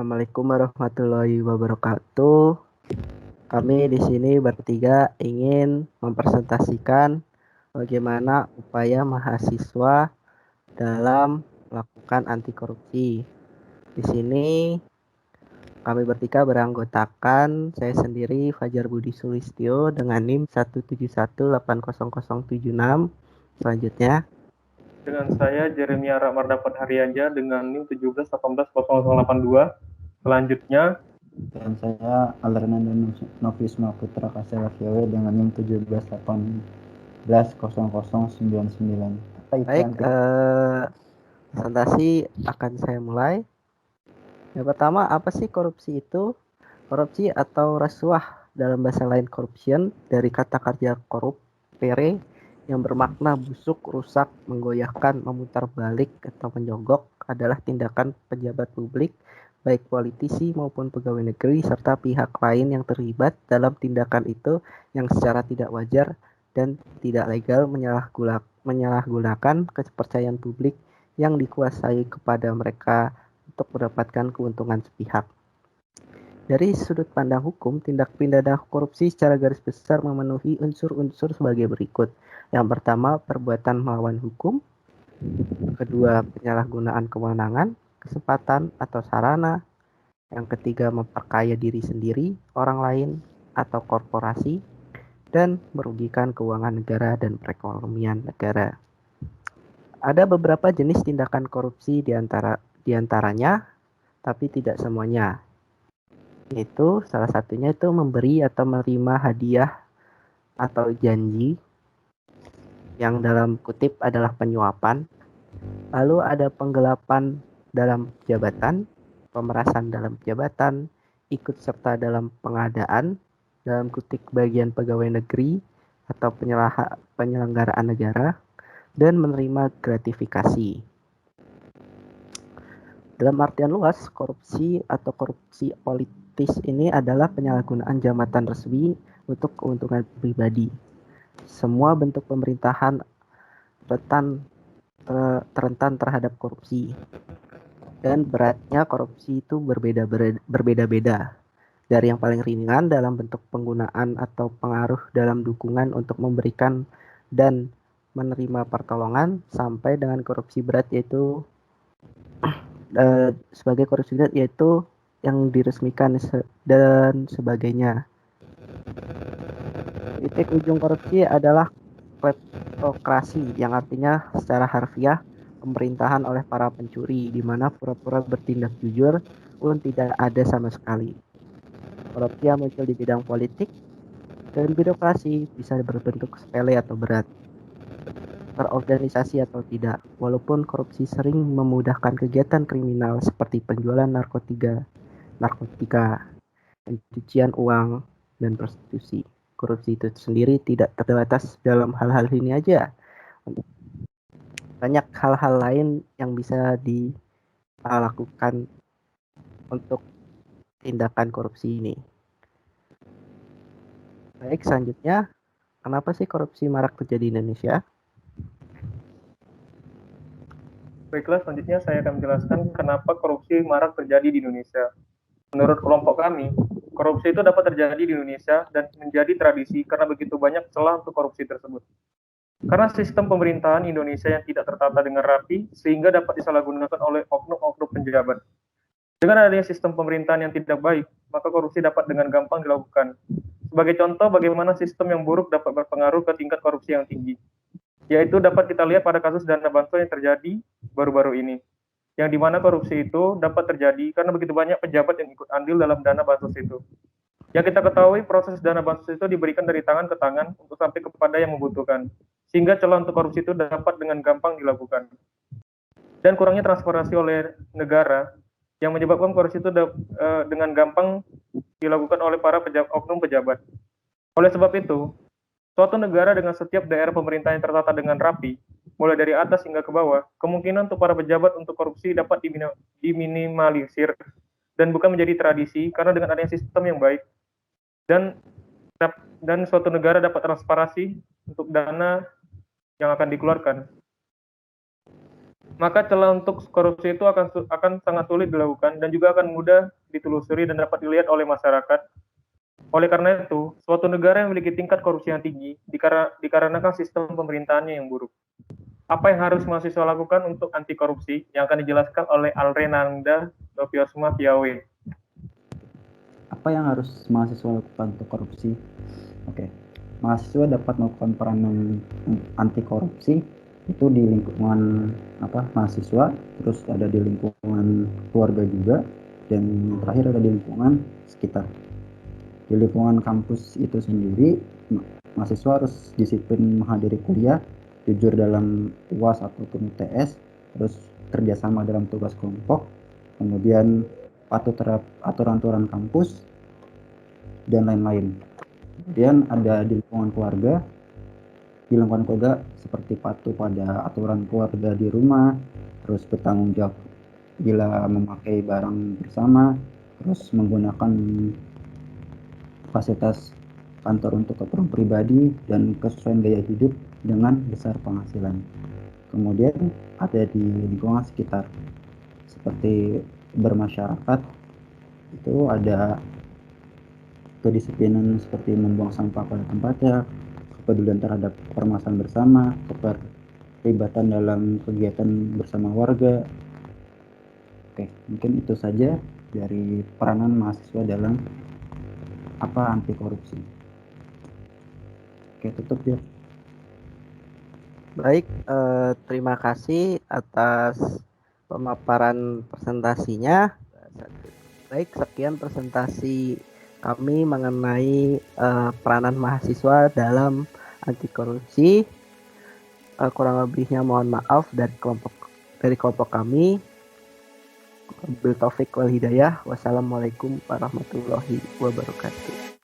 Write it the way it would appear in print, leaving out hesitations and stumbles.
Assalamualaikum warahmatullahi wabarakatuh. Kami di sini bertiga ingin mempresentasikan bagaimana upaya mahasiswa dalam melakukan anti korupsi. Di sini kami bertiga beranggotakan saya sendiri Fajar Budi Sulistyo dengan NIM 171800076. Selanjutnya Dengan saya Jeremia Ramardapat Haryanja dengan NIM 17180082. Selanjutnya Dan saya Alernanda Novisma Putra Kasela dengan NIM 17180099. baik, presentasi akan saya mulai. Yang pertama, apa sih korupsi itu? Korupsi atau rasuah dalam bahasa lain corruption dari kata kerja corrupere yang bermakna busuk, rusak, menggoyahkan, memutar balik atau menyogok adalah tindakan pejabat publik baik politisi maupun pegawai negeri serta pihak lain yang terlibat dalam tindakan itu yang secara tidak wajar dan tidak legal menyalahgunakan kepercayaan publik yang dikuasai kepada mereka untuk mendapatkan keuntungan sepihak. Dari sudut pandang hukum, tindak pidana korupsi secara garis besar memenuhi unsur-unsur sebagai berikut. Yang pertama, perbuatan melawan hukum. Kedua, penyalahgunaan kewenangan, kesempatan atau sarana. Yang ketiga, memperkaya diri sendiri, orang lain, atau korporasi. Dan merugikan keuangan negara dan perekonomian negara. Ada beberapa jenis tindakan korupsi diantaranya, tapi tidak semuanya. Yaitu salah satunya itu memberi atau menerima hadiah atau janji yang dalam kutip adalah penyuapan. Lalu ada penggelapan dalam jabatan, pemerasan dalam jabatan, ikut serta dalam pengadaan dalam kutip bagian pegawai negeri atau penyelenggaraan negara, dan menerima gratifikasi. Dalam artian luas, korupsi atau korupsi politis ini adalah penyalahgunaan jabatan resmi untuk keuntungan pribadi. Semua bentuk pemerintahan rentan terhadap korupsi. Dan beratnya korupsi itu berbeda-beda. Dari yang paling ringan dalam bentuk penggunaan atau pengaruh dalam dukungan untuk memberikan dan menerima pertolongan sampai dengan korupsi berat yaitu sebagai korupsi berat yaitu yang diresmikan dan sebagainya. Titik ujung korupsi adalah kleptokrasi yang artinya secara harfiah pemerintahan oleh para pencuri di mana pura-pura bertindak jujur pun tidak ada sama sekali. Korupsi yang muncul di bidang politik dan birokrasi bisa berbentuk sepele atau berat, terorganisasi atau tidak, walaupun korupsi sering memudahkan kegiatan kriminal seperti penjualan narkotika, pencucian uang, dan prostitusi. Korupsi itu sendiri tidak terbatas dalam hal-hal ini aja. Banyak hal-hal lain yang bisa dilakukan untuk tindakan korupsi ini. Baik, selanjutnya, kenapa sih korupsi marak terjadi di Indonesia? Baiklah, selanjutnya saya akan menjelaskan kenapa korupsi marak terjadi di Indonesia. Menurut kelompok kami, korupsi itu dapat terjadi di Indonesia dan menjadi tradisi karena begitu banyak celah untuk korupsi tersebut. Karena sistem pemerintahan Indonesia yang tidak tertata dengan rapi, sehingga dapat disalahgunakan oleh oknum-oknum penjabat. Dengan adanya sistem pemerintahan yang tidak baik, maka korupsi dapat dengan gampang dilakukan. Sebagai contoh, bagaimana sistem yang buruk dapat berpengaruh ke tingkat korupsi yang tinggi. Yaitu dapat kita lihat pada kasus dana bansos yang terjadi baru-baru ini. Yang dimana korupsi itu dapat terjadi karena begitu banyak pejabat yang ikut andil dalam dana bansos itu. Yang kita ketahui proses dana bansos itu diberikan dari tangan ke tangan untuk sampai kepada yang membutuhkan. Sehingga celah untuk korupsi itu dapat dengan gampang dilakukan. Dan kurangnya transparansi oleh negara yang menyebabkan korupsi itu dengan gampang dilakukan oleh para oknum pejabat. Oleh sebab itu, suatu negara dengan setiap daerah pemerintahan yang tertata dengan rapi, mulai dari atas hingga ke bawah, kemungkinan untuk para pejabat untuk korupsi dapat diminimalisir dan bukan menjadi tradisi karena dengan adanya sistem yang baik dan suatu negara dapat transparansi untuk dana yang akan dikeluarkan. maka celah untuk korupsi itu akan sangat sulit dilakukan dan juga akan mudah ditelusuri dan dapat dilihat oleh masyarakat. Oleh karena itu, suatu negara yang memiliki tingkat korupsi yang tinggi dikarenakan sistem pemerintahannya yang buruk. Apa yang harus mahasiswa lakukan untuk anti korupsi yang akan dijelaskan oleh Alrenanda Noviosma Piawe. Apa yang harus mahasiswa lakukan untuk korupsi? Oke, mahasiswa dapat melakukan peranan anti korupsi itu di lingkungan mahasiswa, terus ada di lingkungan keluarga juga, dan yang terakhir ada di lingkungan sekitar. Di lingkungan kampus itu sendiri, mahasiswa harus disiplin menghadiri kuliah, jujur dalam UAS ataupun UTS, terus kerjasama dalam tugas kelompok, kemudian patuh terhadap aturan-aturan kampus, dan lain-lain. Kemudian ada di lingkungan keluarga, seperti patuh pada aturan keluarga di rumah, terus bertanggung jawab bila memakai barang bersama, terus menggunakan fasilitas kantor untuk keperluan pribadi dan kesesuaian gaya hidup dengan besar penghasilan. Kemudian ada di lingkungan sekitar, seperti bermasyarakat, itu ada kedisiplinan seperti membuang sampah pada tempatnya, kepedulian terhadap permasalahan bersama, keterlibatan dalam kegiatan bersama warga. Oke, mungkin itu saja dari peranan mahasiswa dalam anti korupsi. Oke, tutup ya. Baik, terima kasih atas pemaparan presentasinya. Baik, sekian presentasi kami mengenai peranan mahasiswa dalam anti korupsi. Kurang lebihnya mohon maaf dari kelompok kami. Wabillahi taufik wal hidayah. Wassalamualaikum warahmatullahi wabarakatuh.